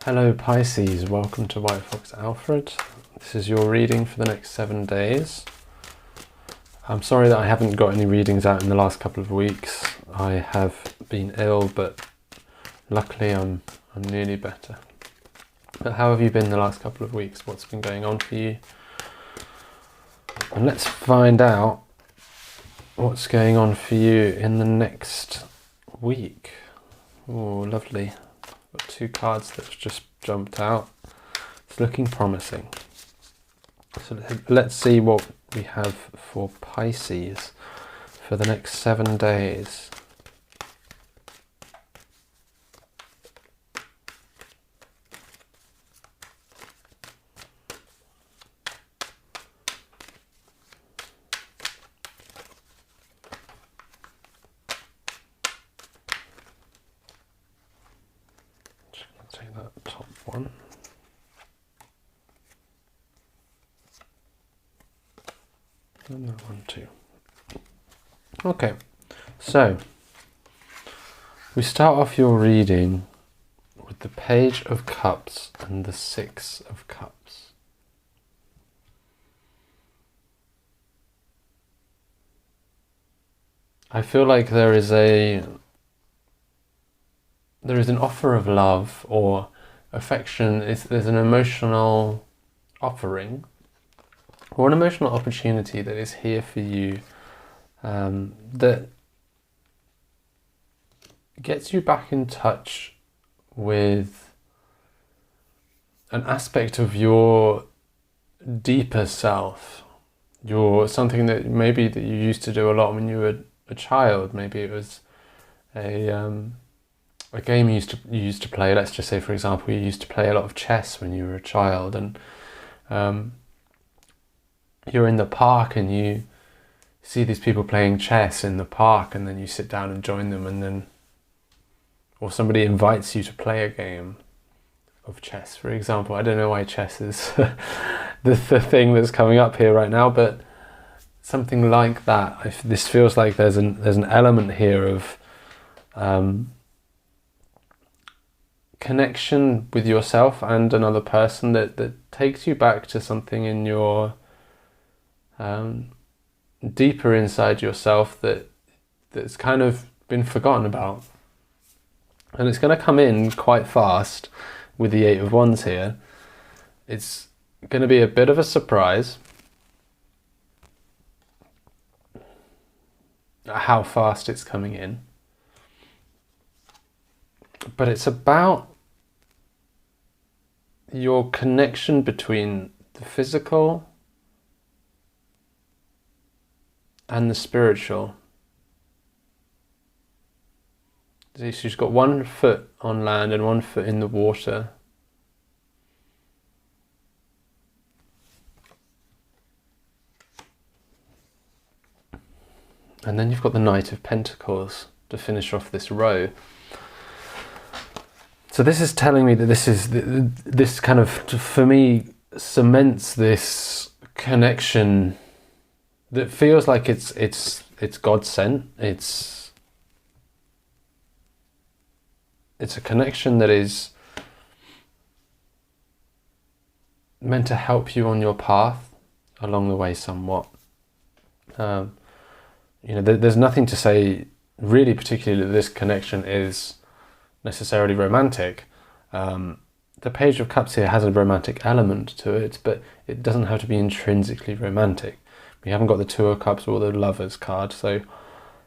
Hello Pisces, welcome to WhiteFoxAlfred. This is your reading for the next 7 days. I'm sorry that I haven't got any readings out in the last couple of weeks. I have been ill, but luckily I'm nearly better. But how have you been the last couple of weeks? What's been going on for you? And let's find out what's going on for you in the next week. Oh, lovely. Got 2 cards that's just jumped out. It's looking promising. So let's see what we have for Pisces for the next 7 days. Take that top one. And that one too. Okay, so we start off your reading with the Page of Cups and the 6 of Cups. I feel like there is an offer of love or affection. There's an emotional offering or an emotional opportunity that is here for you, that gets you back in touch with an aspect of your deeper self, something that maybe that you used to do a lot when you were a child. Maybe it was a game you used to play. Let's just say, for example, you used to play a lot of chess when you were a child, and you're in the park and you see these people playing chess in the park, and then you sit down and join them, or somebody invites you to play a game of chess, for example. I don't know why chess is the thing that's coming up here right now, but something like that. This feels like there's an element here of connection with yourself and another person that takes you back to something in your deeper inside yourself that's kind of been forgotten about. And it's going to come in quite fast with the 8 of Wands here. It's going to be a bit of a surprise how fast it's coming in. But it's about your connection between the physical and the spiritual. So she's got 1 foot on land and 1 foot in the water. And then you've got the Knight of Pentacles to finish off this row. So this is telling me that this kind of, for me, cements this connection that feels like it's God sent. It's a connection that is meant to help you on your path along the way somewhat. There's nothing to say really particularly that this connection is necessarily romantic. The Page of Cups here has a romantic element to it, but it doesn't have to be intrinsically romantic. We haven't got the 2 of Cups or the Lovers card, so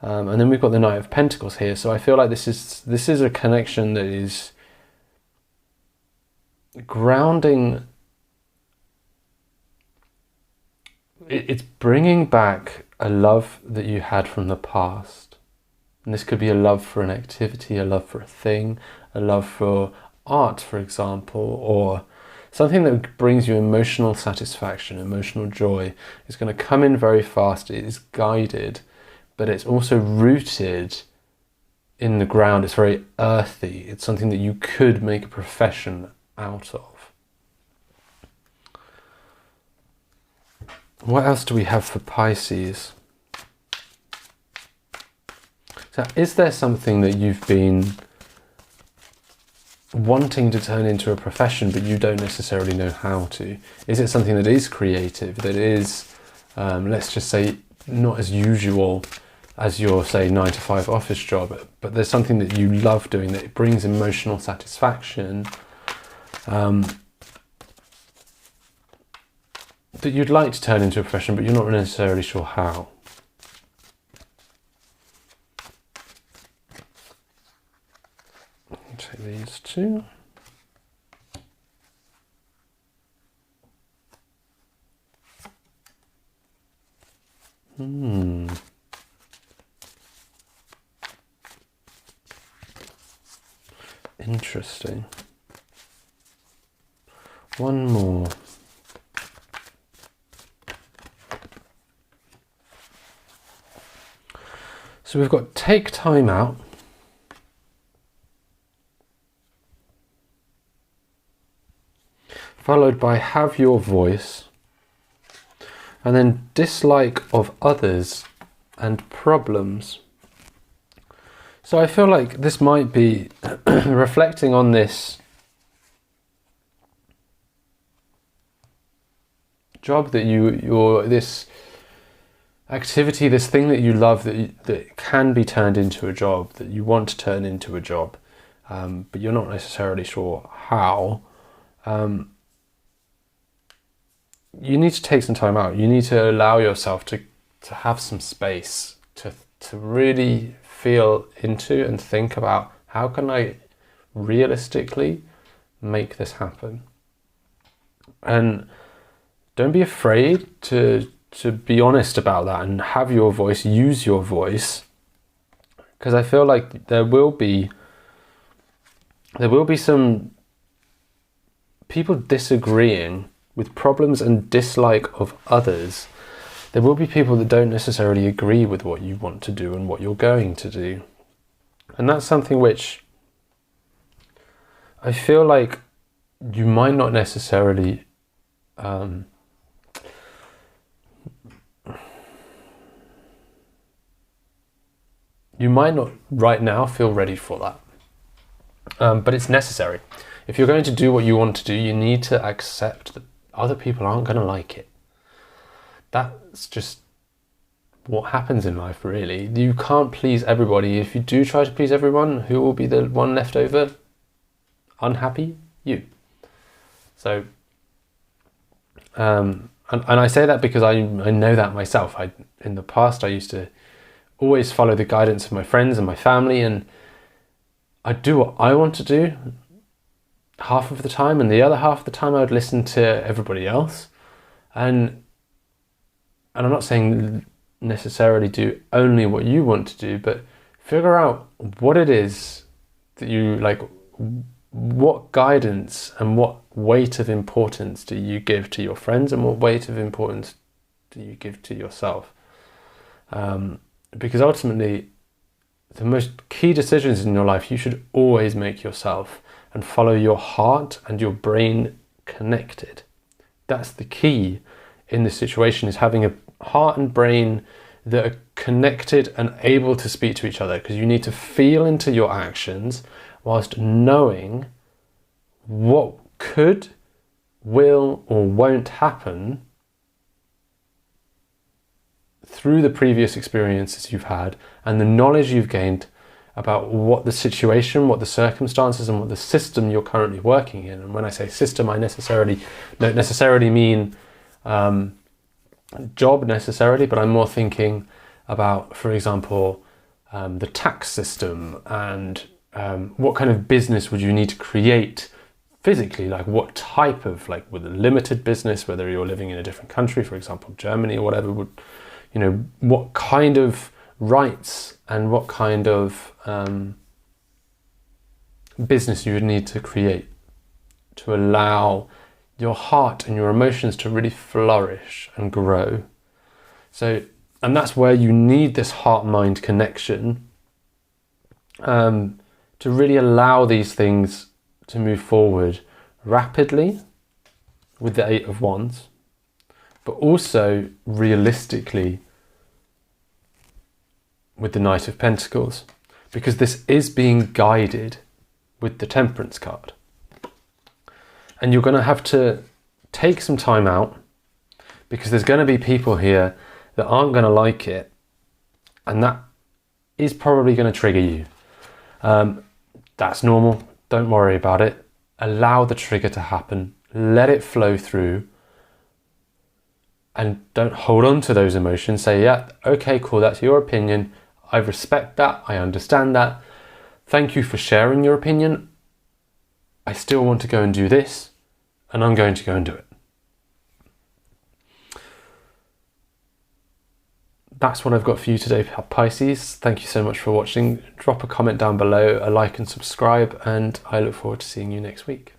and then we've got the Knight of Pentacles here. So I feel like this is a connection that is grounding. It's bringing back a love that you had from the past. And this could be a love for an activity, a love for a thing, a love for art, for example, or something that brings you emotional satisfaction, emotional joy. It's going to come in very fast. It is guided, but it's also rooted in the ground. It's very earthy. It's something that you could make a profession out of. What else do we have for Pisces? So is there something that you've been wanting to turn into a profession, but you don't necessarily know how to? Is it something that is creative, that is, let's just say, not as usual as your, say, 9-to-5 office job, but there's something that you love doing, that brings emotional satisfaction, that you'd like to turn into a profession, but you're not necessarily sure how? I'll take these two. Interesting. One more. So we've got take time out, followed by have your voice, and then dislike of others and problems. So I feel like this might be reflecting on this job that this activity, this thing that you love, that can be turned into a job, that you want to turn into a job, but you're not necessarily sure how. You need to take some time out. You need to allow yourself to have some space to really feel into and think about, how can I realistically make this happen? And don't be afraid to be honest about that and have your voice, use your voice, because I feel like there will be some people disagreeing with problems and dislike of others. There will be people that don't necessarily agree with what you want to do and what you're going to do. And that's something which I feel like you might not necessarily you might not right now feel ready for that. But it's necessary. If you're going to do what you want to do, you need to accept that other people aren't going to like it. That's just what happens in life, really. You can't please everybody. If you do try to please everyone, who will be the one left over unhappy? You. So, and I say that because I know that myself. In the past, I used to always follow the guidance of my friends and my family, and I'd do what I want to do half of the time, and the other half of the time I would listen to everybody else. And I'm not saying necessarily do only what you want to do, but figure out what it is that you like. What guidance and what weight of importance do you give to your friends, and what weight of importance do you give to yourself? Because ultimately, the most key decisions in your life you should always make yourself, and follow your heart and your brain connected. That's the key in this situation, is having a heart and brain that are connected and able to speak to each other, because you need to feel into your actions whilst knowing what could, will, or won't happen through the previous experiences you've had and the knowledge you've gained about what the situation, what the circumstances, and what the system you're currently working in. And when I say system, I don't necessarily mean job necessarily, but I'm more thinking about, for example, the tax system, and what kind of business would you need to create physically, like what type of, like with a limited business, whether you're living in a different country, for example, Germany or whatever, would, you know, what kind of rights and what kind of business you would need to create to allow your heart and your emotions to really flourish and grow. So, and that's where you need this heart-mind connection to really allow these things to move forward rapidly with the Eight of Wands, but also realistically with the Knight of Pentacles, because this is being guided with the Temperance card. And you're going to have to take some time out, because there's going to be people here that aren't going to like it, and that is probably going to trigger you. That's normal. Don't worry about it. Allow the trigger to happen. Let it flow through, and don't hold on to those emotions. Say, yeah, okay, cool, that's your opinion. I respect that. I understand that. Thank you for sharing your opinion. I still want to go and do this, and I'm going to go and do it. That's what I've got for you today, Pisces. Thank you so much for watching. Drop a comment down below, a like and subscribe, and I look forward to seeing you next week.